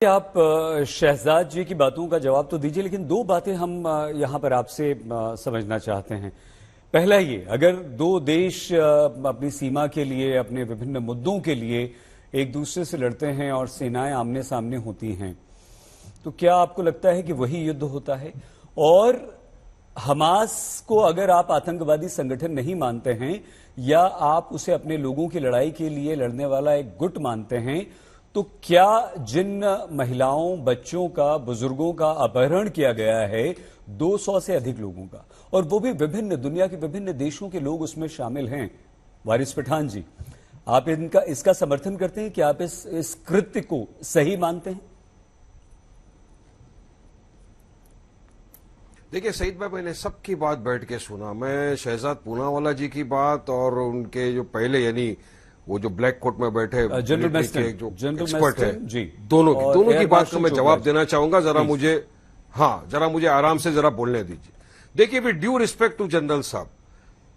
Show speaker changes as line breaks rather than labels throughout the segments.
आप शहजाद जी की बातों का जवाब तो दीजिए, लेकिन दो बातें हम यहां पर आपसे समझना चाहते हैं। पहला ये, अगर दो देश अपनी सीमा के लिए, अपने विभिन्न मुद्दों के लिए एक दूसरे से लड़ते हैं और सेनाएं आमने सामने होती हैं, तो क्या आपको लगता है कि वही युद्ध होता है? और हमास को अगर आप आतंकवादी संगठन नहीं मानते हैं या आप उसे अपने लोगों की लड़ाई के लिए लड़ने वाला एक गुट मानते हैं, तो क्या जिन महिलाओं, बच्चों का, बुजुर्गों का अपहरण किया गया है, 200 से अधिक लोगों का, और वो भी विभिन्न दुनिया के विभिन्न देशों के लोग उसमें शामिल हैं, वारिस पठान जी, आप इसका समर्थन करते हैं कि आप इस कृत्य को सही मानते हैं?
देखिए सईद भाई, मैंने सबकी बात बैठ के सुना। मैं शहजाद पूनावाला जी की बात और उनके जो पहले यानी वो जो ब्लैक कोट में बैठे
जनरल
जो एक्सपर्ट है
जी,
दोनों की बात का मैं जवाब देना चाहूंगा। जरा मुझे आराम से जरा बोलने दीजिए। देखिए, with due respect to general साहब,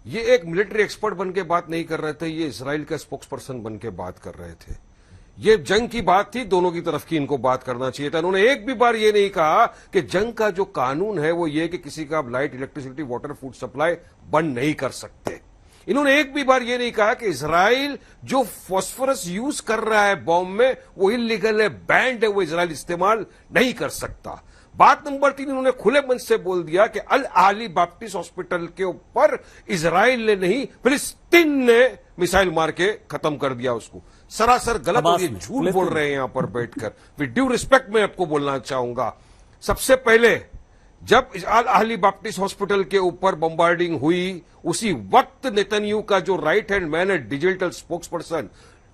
ये एक मिलिट्री एक्सपर्ट बन के बात नहीं कर रहे थे, ये इसराइल का स्पोक्स पर्सन बन के बात कर रहे थे। ये जंग की बात थी, दोनों की तरफ की इनको बात करना चाहिए था। उन्होंने एक भी बार ये नहीं कहा कि जंग का जो कानून है वो ये कि किसी का light, electricity, water, food supply बंद नहीं कर सकते। इन्होंने एक भी बार ये नहीं कहा कि इजराइल जो फास्फोरस यूज कर रहा है बॉम्ब में वो इलीगल है, बैंड है, वो इजराइल इस्तेमाल नहीं कर सकता। बात नंबर 3, इन्होंने खुले मन से बोल दिया कि अल आहली बैप्टिस्ट हॉस्पिटल के ऊपर इजराइल ने नहीं, फिलिस्तीन ने मिसाइल मार के खत्म कर दिया उसको। सरासर गलत और ये झूठ बोल रहे हैं यहां पर बैठकर। विद ड्यू रिस्पेक्ट मैं आपको बोलना चाहूंगा, सबसे पहले जब अल आहली बैप्टिस्ट हॉस्पिटल के ऊपर बम्बार्डिंग हुई, उसी वक्त नेतन्याहू का जो राइट हैंड मैन है, डिजिटल स्पोक्स पर्सन,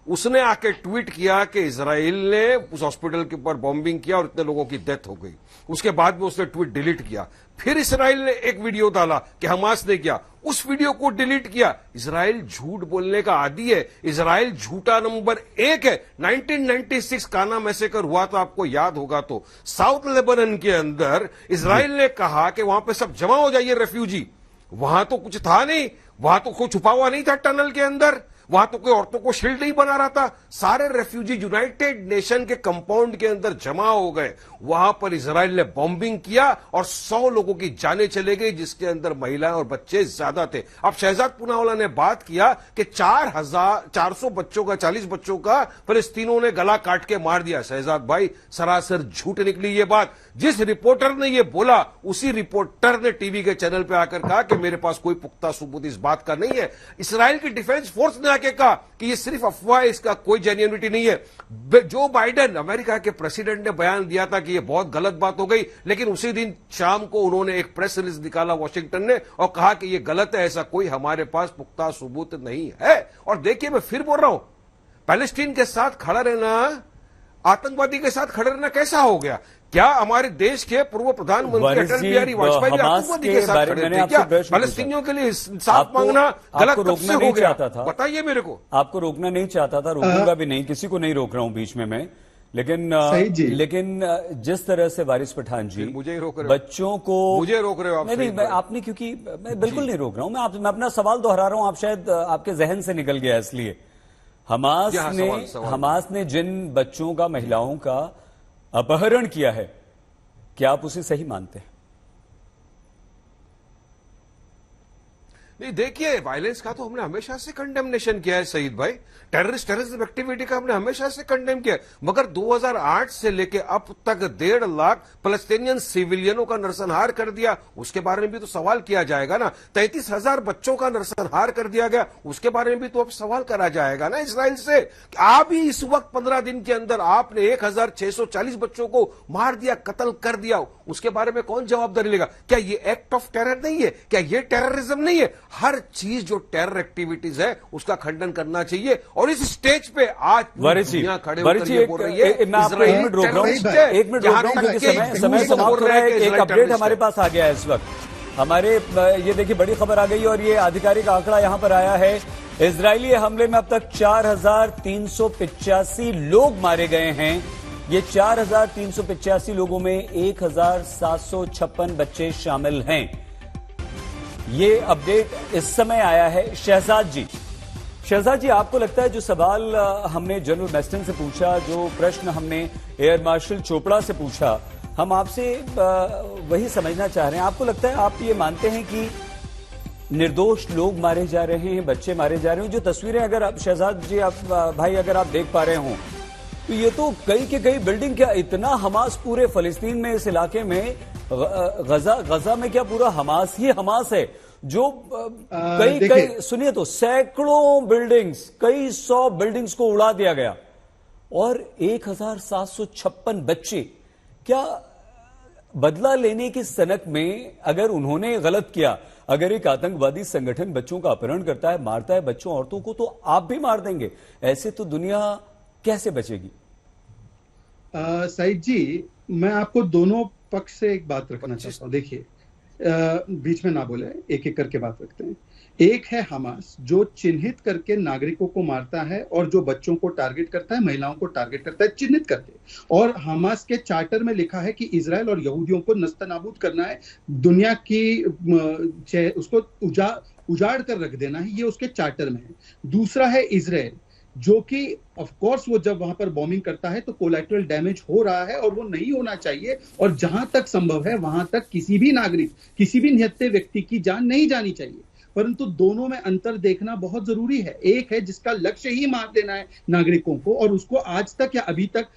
उसने आके ट्वीट किया कि इजराइल ने उस हॉस्पिटल के ऊपर बॉम्बिंग किया और इतने लोगों की डेथ हो गई। उसके बाद में उसने ट्वीट डिलीट किया। फिर इजराइल ने एक वीडियो डाला कि हमास ने किया, उस वीडियो को डिलीट किया। इजराइल झूठ बोलने का आदी है, इजराइल झूठा नंबर 1 है। 1996 काना मैसेकर हुआ था, आपको याद होगा तो, साउथ लेबनन के अंदर इजराइल ने कहा कि वहां पे सब जमा हो जाइए रेफ्यूजी। वहां तो कुछ था नहीं, वहां तो कोई छुपा हुआ नहीं था टनल के अंदर, वहां तो कोई औरतों को शील्ड नहीं बना रहा था। सारे रेफ्यूजी यूनाइटेड नेशन के कंपाउंड के अंदर जमा हो गए। वहां पर इजराइल ने बॉम्बिंग किया और 100 लोगों की जानें चले गई, जिसके अंदर महिलाएं और बच्चे ज्यादा थे। अब शहजाद पूनावाला ने बात किया कि 400 बच्चों का, 40 बच्चों का फिलिस्तीनों ने गला काट के मार दिया। शहजाद भाई, सरासर झूठ निकली ये बात। जिस रिपोर्टर ने ये बोला, उसी रिपोर्टर ने टीवी के चैनल पर आकर कहा कि मेरे पास कोई पुख्ता सबूत इस बात का नहीं है। इसराइल की डिफेंस फोर्स ने आके कहा कि ये सिर्फ अफवाह है, इसका कोई जेन्युइनिटी नहीं है। जो बाइडेन, अमेरिका के प्रेसिडेंट, ने बयान दिया था कि ये बहुत गलत बात हो गई, लेकिन उसी दिन शाम को उन्होंने एक प्रेस रिलीज निकाला वाशिंगटन ने और कहा कि ये गलत है, ऐसा कोई हमारे पास पुख्ता सबूत नहीं है। और देखिए, मैं फिर बोल रहा हूं, पैलेस्टीन के साथ खड़ा रहना आतंकवादी के साथ खड़ा रहना कैसा हो गया? क्या हमारे देश के पूर्व प्रधानमंत्री अटल बिहारी वाजपेयी भी आतंकवादी के साथ खड़े थे क्या? फलस्तीनियों के लिए इंसाफ मांगना गलत कब से हो गया? बताइए मेरे को।
आपको रोकना नहीं चाहता था, रोकूंगा भी नहीं, किसी को नहीं रोक रहा हूं बीच में मैं, लेकिन जिस तरह से वारिस पठान जी
मुझे ही रोक रहे हो,
बच्चों को
मुझे रोक रहे हो आप?
नहीं, आपने, क्योंकि मैं बिल्कुल नहीं रोक रहा हूं, मैं अपना सवाल दोहरा रहा हूं, आप शायद आपके जहन से निकल गया इसलिए। हमास ने जिन बच्चों का, महिलाओं का अपहरण किया है, क्या आप उसे सही मानते हैं?
नहीं, देखिए, वायलेंस का तो हमने हमेशा से कंडेमनेशन किया है सईद भाई। टेररिज्म एक्टिविटी का हमने हमेशा से कंडेम किया है। मगर 2008 से लेके अब तक 1.5 लाख फलस्तीनियन सिविलियनों का नरसंहार कर दिया, उसके बारे में भी तो सवाल किया जाएगा ना। 33,000 बच्चों का नरसंहार कर दिया गया, उसके बारे में भी तो अब सवाल करा जाएगा ना इसराइल से। आप ही इस वक्त 15 दिन के अंदर आपने 1640 बच्चों को मार दिया, कत्ल कर दिया, उसके बारे में कौन जवाबदारी लेगा? क्या ये एक्ट ऑफ टेरर नहीं है? क्या ये टेररिज्म नहीं है? हर चीज जो टेरर एक्टिविटीज है उसका खंडन करना चाहिए। और इस स्टेज पे आज दुनिया खड़े होकर ये बोल रही है,
एक मिनट रोक रहा हूं क्योंकि समय समाप्त हो रहा है। एक अपडेट हमारे पास आ गया है इस वक्त हमारे, ये देखिए बड़ी खबर आ गई और ये आधिकारिक आंकड़ा यहां पर आया है। इजरायली हमले में अब तक 4,385 लोग मारे गए हैं। ये 4,385 लोगों में 1,756 बच्चे शामिल हैं। ये अपडेट इस समय आया है। शहजाद जी, शहजाद जी, आपको लगता है जो सवाल हमने जनरल मेस्टन से पूछा, जो प्रश्न हमने एयर मार्शल चोपड़ा से पूछा, हम आपसे वही समझना चाह रहे हैं। आपको लगता है, आप ये मानते हैं कि निर्दोष लोग मारे जा रहे हैं, बच्चे मारे जा रहे हैं? जो तस्वीरें अगर आप शहजाद जी, आप भाई अगर आप देख पा रहे हो, तो ये तो कई के कई बिल्डिंग, क्या इतना हमास पूरे फलस्तीन में, इस इलाके में, गजा में क्या पूरा हमास ही हमास है जो कई सुनिए तो सैकड़ों बिल्डिंग्स, कई 100 बिल्डिंग्स को उड़ा दिया गया और 1756 बच्चे। क्या बदला लेने की सनक में अगर उन्होंने गलत किया, अगर एक आतंकवादी संगठन बच्चों का अपहरण करता है, मारता है बच्चों औरतों को, तो आप भी मार देंगे? ऐसे तो दुनिया कैसे बचेगी?
सईद जी, मैं आपको दोनों पक्ष से एक बात रखना चाहता हूं। देखिए, बीच में ना बोले, एक एक करके बात रखते हैं। एक है हमास, जो चिन्हित करके नागरिकों को मारता है और जो बच्चों को टारगेट करता है, महिलाओं को टारगेट करता है चिन्हित करके। और हमास के चार्टर में लिखा है कि इजराइल और यहूदियों को नस्तनाबूद करना है, दुनिया की उसको उजाड़ कर रख देना है, ये उसके चार्टर में है। दूसरा है इजराइल, जो कि ऑफ कोर्स वो जब वहां पर बॉम्बिंग करता है तो कोलैटरल डैमेज हो रहा है और वो नहीं होना चाहिए, और जहां तक संभव है वहां तक किसी भी नागरिक, किसी भी निहत्थे व्यक्ति की जान नहीं जानी चाहिए। परंतु दोनों में अंतर देखना बहुत जरूरी है। एक है जिसका लक्ष्य ही मार देना है नागरिकों को, और उसको आज तक या अभी तक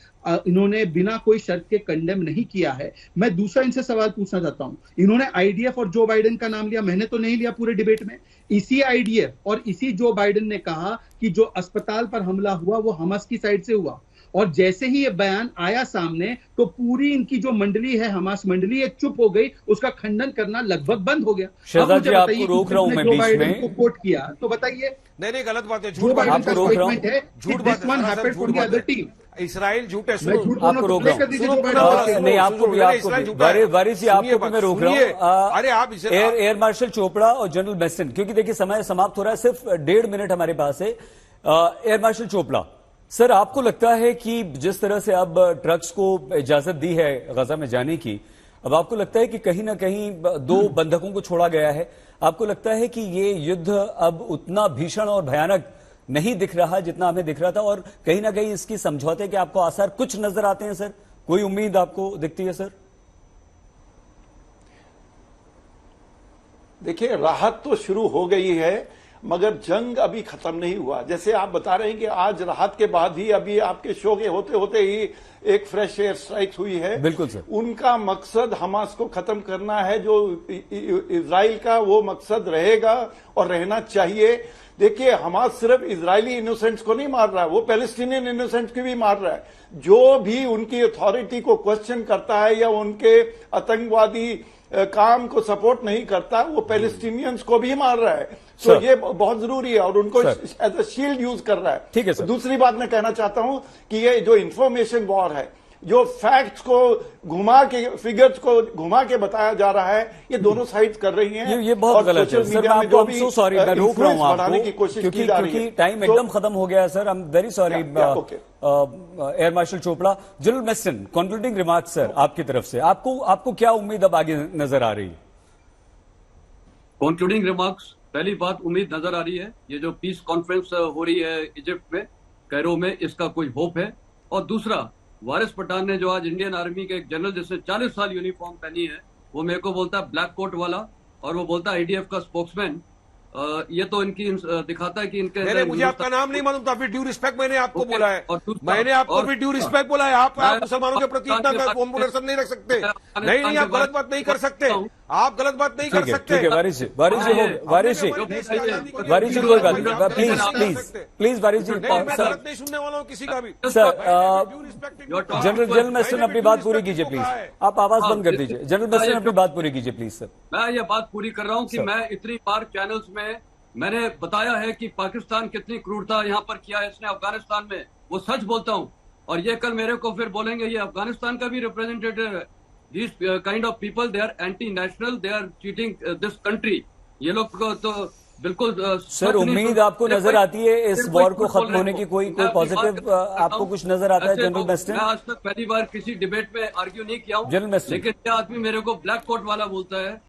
इन्होंने बिना कोई शर्त के कंडेम नहीं किया है। मैं दूसरा इनसे सवाल पूछना चाहता हूं, इन्होंने आईडीएफ और जो बाइडेन का नाम लिया, मैंने तो नहीं लिया पूरे डिबेट में। इसी आईडीएफ और इसी जो बाइडेन ने कहा कि जो अस्पताल पर हमला हुआ वो हमास की साइड से हुआ, और जैसे ही ये बयान आया सामने तो पूरी इनकी जो मंडली है, हमास मंडली, ये चुप हो गई, उसका खंडन करना लगभग बंद हो गया।
शहजाद जी, आपको रोक रहा हूं मैं बीच में,
को कोट किया तो बताइए।
नहीं, गलत बात है,
झूठ बात है,
झूठ बात है। इसराइल झूठ है,
आपको रोक रहा हूं। नहीं, आपको भी वारिस जी, आपको भी मैं रोक रहा हूं।
अरे आप
एयर मार्शल चोपड़ा और जनरल मेस्टन, क्योंकि देखिए समय समाप्त हो रहा है, सिर्फ 1.5 मिनट हमारे पास है। एयर मार्शल चोपड़ा सर, आपको लगता है कि जिस तरह से अब ट्रक्स को इजाजत दी है गजा में जाने की, अब आपको लगता है कि कहीं ना कहीं 2 बंधकों को छोड़ा गया है? आपको लगता है कि ये युद्ध अब उतना भीषण और भयानक नहीं दिख रहा जितना हमें दिख रहा था, और कहीं ना कहीं इसकी समझौते के आपको आसार कुछ नजर आते हैं सर? कोई उम्मीद आपको दिखती है सर?
देखिए, राहत तो शुरू हो गई है, मगर जंग अभी खत्म नहीं हुआ। जैसे आप बता रहे हैं कि आज राहत के बाद ही, अभी आपके शो के होते होते ही एक फ्रेश एयर स्ट्राइक हुई है।
बिल्कुल सर।
उनका मकसद हमास को खत्म करना है, जो इजराइल का वो मकसद रहेगा और रहना चाहिए। देखिए, हमास सिर्फ इजरायली इनोसेंट्स को नहीं मार रहा है, वो पैलेस्टीनियन इनोसेंट्स को भी मार रहा है। जो भी उनकी अथॉरिटी को क्वेश्चन करता है या उनके आतंकवादी काम को सपोर्ट नहीं करता, वो पैलेस्टीनियंस को भी मार रहा है। तो ये बहुत जरूरी है, और उनको एज अ शील्ड यूज कर रहा है।
ठीक है सर।
दूसरी बात मैं कहना चाहता हूं कि ये जो इंफॉर्मेशन वॉर है, जो फैक्ट्स को घुमा के, फिगर्स को घुमा के बताया जा रहा है, ये दोनों साइड्स कर रही हैं।
ये बहुत गलत है सर। मैं आपको सो सॉरी, मैं रोक रहा हूं आपको, क्योंकि टाइम एकदम खत्म हो गया है sir. I am very sorry. Air marshal Chopra, general Meston, concluding remark sir आपकी तरफ से, आपको क्या उम्मीद अब आगे नजर आ रही है?
कंक्लूडिंग रिमार्क्स, पहली बात, उम्मीद नजर आ रही है, ये जो पीस कॉन्फ्रेंस हो रही है इजिप्ट में, कैरो में, इसका कोई होप है। और दूसरा, वारिस पठान ने जो आज इंडियन आर्मी के एक जनरल जिसने 40 साल यूनिफॉर्म पहनी है, वो मेरे को बोलता है ब्लैक कोट वाला, और वो बोलता है आईडीएफ का स्पोक्समैन। ये तो इनकी दिखाता है कि इनके,
मुझे आपका नाम नहीं मालूम था, फिर ड्यू रिस्पेक्ट मैंने आपको बोला है, मैंने आपको फिर ड्यू रिस्पेक्ट बोला है। आप मुसलमानों के प्रति इतना कॉम्पोलेशन नहीं रख सकते। नहीं, आप गलत बात नहीं कर सकते, आप गलत बात नहीं कर सकते।
ठीक है, वारिस जी, कोई बात नहीं, प्लीज वारिस जी,
गलत नहीं सुनने वाला हूँ किसी का भी
सर। जनरल मेस्टन अपनी बात पूरी कीजिए प्लीज, आप आवाज बंद कर दीजिए। जनरल मेस्टन अपनी बात पूरी कीजिए प्लीज सर।
मैं ये बात पूरी कर रहा हूँ कि मैं इतनी बार चैनल्स में मैंने बताया है कि पाकिस्तान कितनी क्रूरता यहाँ पर किया है इसने अफगानिस्तान में, वो सच बोलता हूँ। और ये कल मेरे को फिर बोलेंगे ये अफगानिस्तान का भी रिप्रेजेंटेटिव है। These kind of people, they are anti-national, they are cheating this country. ये लोग तो बिल्कुल
सर, उम्मीद आपको नजर आती है इस वॉर को खत्म होने की? कोई पॉजिटिव आपको कुछ नजर आता है जनरल मेस्टन?
मैं आज तक पहली बार किसी डिबेट में आर्ग्यू नहीं किया हूँ,
जनरल मेस्टन,
लेकिन ये आदमी मेरे को ब्लैक कोट वाला बोलता है।